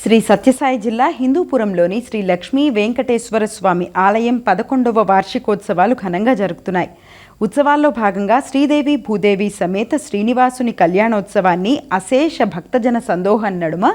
శ్రీ సత్యసాయి జిల్లా హిందూపురంలోని శ్రీ లక్ష్మీ వెంకటేశ్వర స్వామి ఆలయం 11వ వార్షికోత్సవాలు ఘనంగా జరుగుతున్నాయి. ఉత్సవాల్లో భాగంగా శ్రీదేవి భూదేవి సమేత శ్రీనివాసుని కళ్యాణోత్సవాన్ని అశేష భక్తజన సందోహం నడుమ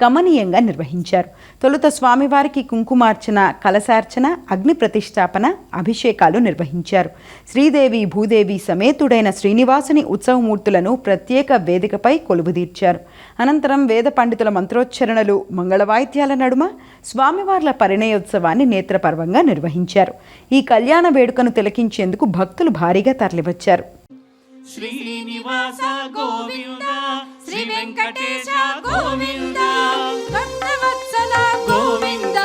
కమనీయంగా నిర్వహించారు. తొలుత స్వామివారికి కుంకుమార్చన, కలశార్చన, అగ్ని ప్రతిష్టాపన, అభిషేకాలు నిర్వహించారు. శ్రీదేవి భూదేవి సమేతుడైన శ్రీనివాసుని ఉత్సవమూర్తులను ప్రత్యేక వేదికపై కొలువుదీర్చారు. అనంతరం వేద పండితుల మంత్రోచ్చరణలు, మంగళవాయిద్యాల నడుమ స్వామివార్ల పరిణయోత్సవాన్ని నేత్రపర్వంగా నిర్వహించారు. ఈ కళ్యాణ వేడుకను తిలకించేందుకు భక్తులు భారీగా తరలివచ్చారు. శ్రీనివాస గోవింద, శ్రీ వెంకటేశ గోవింద, భక్తవత్సల గోవింద,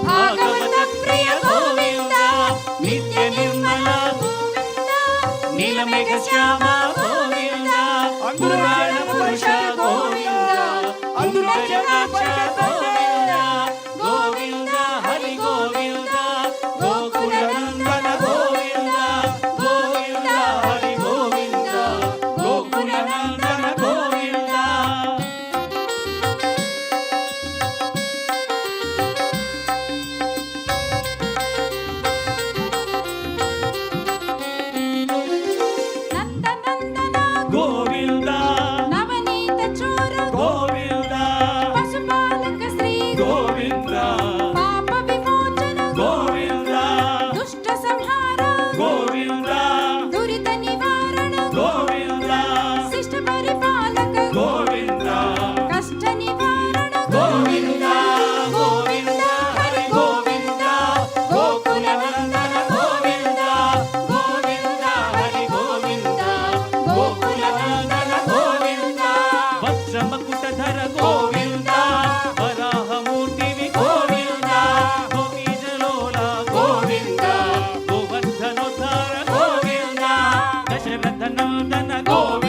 భాగవత ప్రియ గోవింద, నిత్య నిర్మల గోవింద, నీలమేఘ శ్యామ గోవింద, పురాణ పురుష గోవింద, అందురజనాక్ష గోవింద, గోవింద హరి గోవింద, గోకుల నందన గోవింద, గోవింద హరి గోవింద, గోకుల నందన గోవింద. నందనందన గోవింద, నవనీత చోర గోవింద, పశుపాలక శ్రీ గోవింద, పాప విమోచన గోవింద, దుష్ట సంహార గోవింద, దురిత నివారణ గోవింద, శిష్ట పరిపాలక గోవింద, కష్ట నివారణ గోవింద, గోవింద హరి గోవింద, గోకుల నందన గోవింద, గోవింద హరి గోవింద, గోకుల నందన గోవింద, వజ్రమకుటధర గోవింద, వరాహమూర్తివి గోవింద, గోపీజలోల గోవింద, గోవర్ధనోద్ధార గోవింద, దశరథ నందన గోవింద.